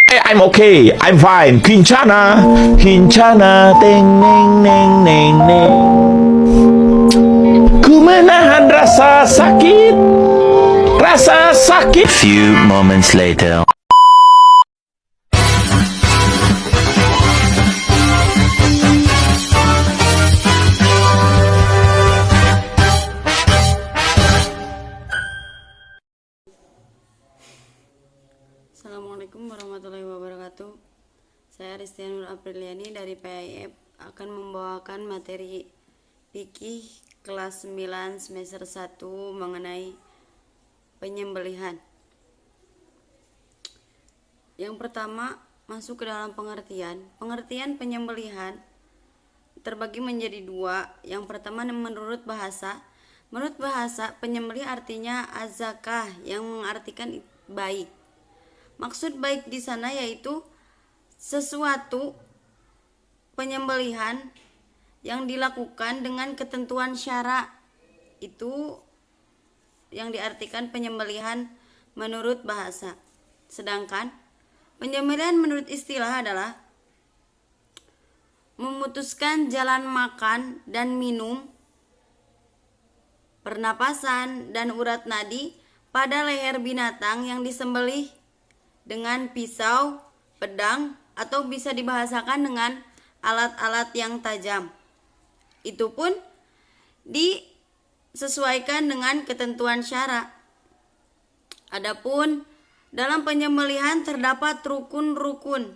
I'm okay, I'm fine. Kincana, kincana, teng neng neng neng neng. Ku menahan rasa sakit, rasa sakit. Few moments later. Assalamualaikum warahmatullahi wabarakatuh. Saya Ristia Nur Apriliani dari PIF akan membawakan materi fikih kelas 9 semester 1 mengenai penyembelihan. Yang pertama, masuk ke dalam pengertian. Pengertian penyembelihan terbagi menjadi dua. Yang pertama menurut bahasa. Menurut bahasa, penyembelih artinya az-zakah yang mengartikan baik. Maksud baik di sana yaitu sesuatu penyembelihan yang dilakukan dengan ketentuan syara. Itu yang diartikan penyembelihan menurut bahasa. Sedangkan penyembelihan menurut istilah adalah memutuskan jalan makan dan minum, pernapasan dan urat nadi pada leher binatang yang disembelih dengan pisau, pedang, atau bisa dibahasakan dengan alat-alat yang tajam. Itu pun disesuaikan dengan ketentuan syara. Adapun dalam penyembelihan terdapat rukun-rukun.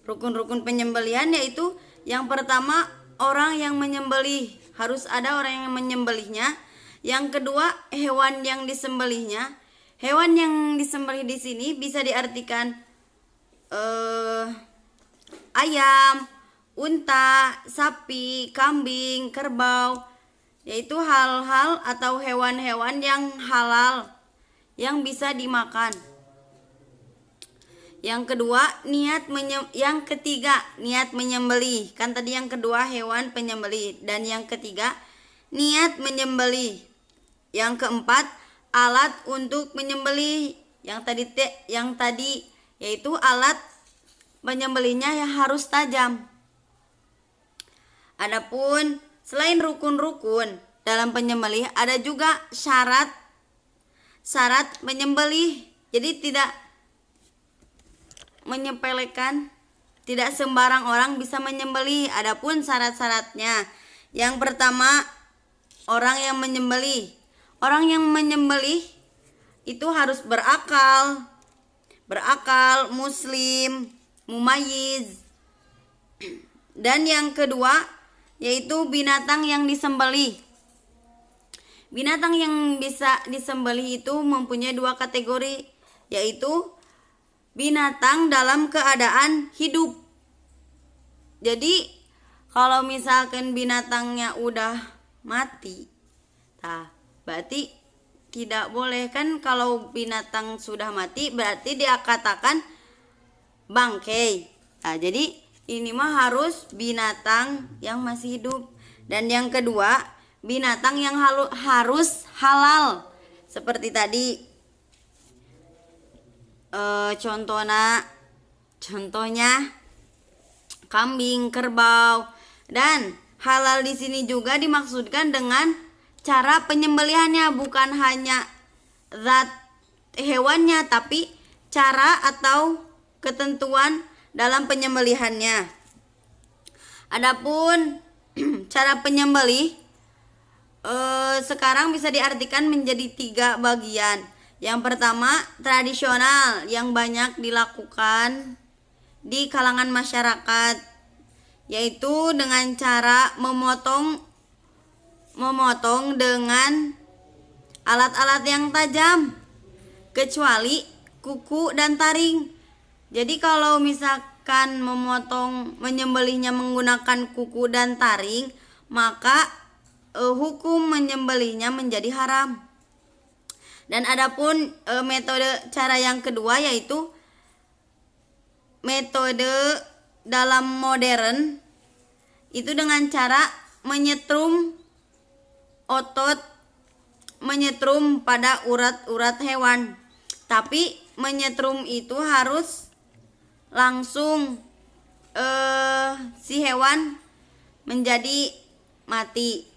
Rukun-rukun penyembelihan yaitu yang pertama orang yang menyembelih, harus ada orang yang menyembelihnya. Yang kedua hewan yang disembelihnya. Hewan yang disembelih di sini bisa diartikan ayam, unta, sapi, kambing, kerbau, yaitu hal-hal atau hewan-hewan yang halal yang bisa dimakan. Yang ketiga niat menyembelih. Kan tadi yang kedua hewan penyembelih dan yang ketiga niat menyembelih. Yang keempat alat untuk menyembelih. Yang tadi yaitu alat penyembelihnya yang harus tajam. Adapun selain rukun-rukun dalam penyembelih ada juga syarat menyembelih. Jadi tidak menyepelekan, tidak sembarang orang bisa menyembelih. Adapun syarat-syaratnya, yang pertama orang yang menyembelih. Orang yang menyembelih itu harus berakal, muslim, mumayyiz. Dan yang kedua yaitu binatang yang disembelih. Binatang yang bisa disembelih itu mempunyai dua kategori, yaitu binatang dalam keadaan hidup. Jadi kalau misalkan binatangnya udah mati, berarti tidak boleh kan. Kalau binatang sudah mati berarti dia katakan bangkai. Jadi ini mah harus binatang yang masih hidup. Dan yang kedua binatang yang harus halal. Seperti tadi contohnya kambing, kerbau. Dan halal di sini juga dimaksudkan dengan cara penyembelihannya, bukan hanya zat hewannya tapi cara atau ketentuan dalam penyembelihannya. Adapun cara penyembelih sekarang bisa diartikan menjadi 3 bagian. Yang pertama tradisional yang banyak dilakukan di kalangan masyarakat, yaitu dengan cara memotong dengan alat-alat yang tajam kecuali kuku dan taring. Jadi kalau misalkan menyembelihnya menggunakan kuku dan taring, maka hukum menyembelihnya menjadi haram. Dan adapun metode cara yang kedua yaitu metode dalam modern, itu dengan cara menyetrum pada urat-urat hewan. Tapi menyetrum itu harus langsung si hewan menjadi mati.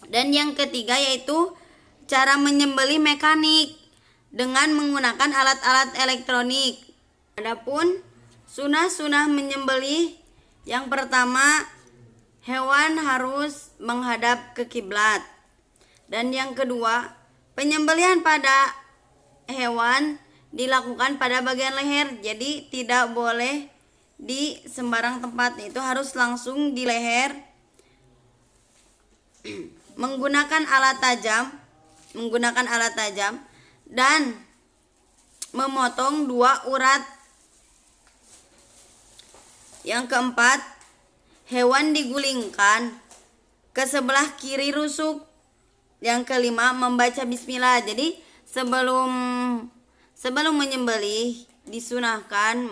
Dan yang ketiga yaitu cara menyembelih mekanik dengan menggunakan alat-alat elektronik. Adapun sunah-sunah menyembelih, yang pertama, hewan harus menghadap ke kiblat. Dan yang kedua, penyembelihan pada hewan dilakukan pada bagian leher. Jadi tidak boleh di sembarang tempat, itu harus langsung di leher. menggunakan alat tajam dan memotong 2 urat. Yang keempat, hewan digulingkan ke sebelah kiri rusuk. Yang kelima, membaca bismillah. Jadi sebelum menyembelih disunahkan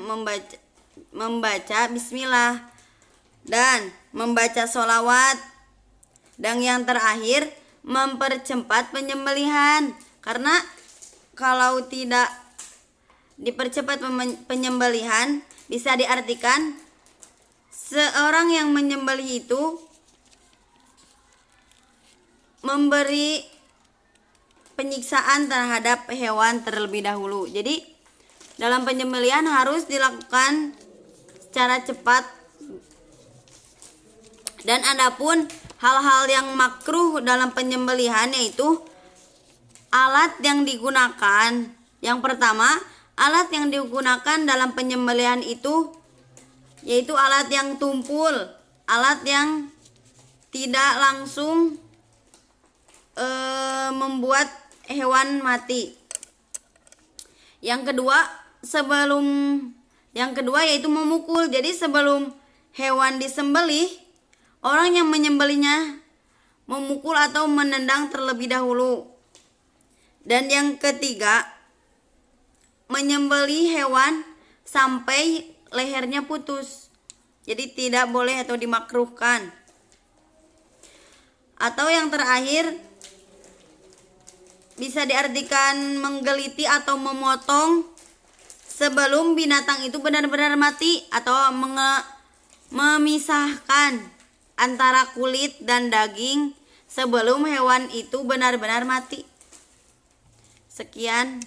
membaca bismillah dan membaca sholawat. Dan yang terakhir, mempercepat penyembelihan, karena kalau tidak dipercepat penyembelihan bisa diartikan seorang yang menyembelih itu memberi penyiksaan terhadap hewan terlebih dahulu. Jadi dalam penyembelihan harus dilakukan secara cepat. Dan adapun hal-hal yang makruh dalam penyembelihan yaitu alat yang digunakan. Yang pertama, alat yang digunakan dalam penyembelihan itu yaitu alat yang tumpul, alat yang tidak langsung membuat hewan mati. Yang kedua yaitu memukul. Jadi sebelum hewan disembelih, orang yang menyembelihnya memukul atau menendang terlebih dahulu. Dan yang ketiga, menyembelih hewan sampai lehernya putus. Jadi tidak boleh atau dimakruhkan. Atau yang terakhir, bisa diartikan menggeliti atau memotong sebelum binatang itu benar-benar mati, atau memisahkan antara kulit dan daging sebelum hewan itu benar-benar mati. Sekian.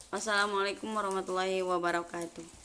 Wassalamualaikum warahmatullahi wabarakatuh.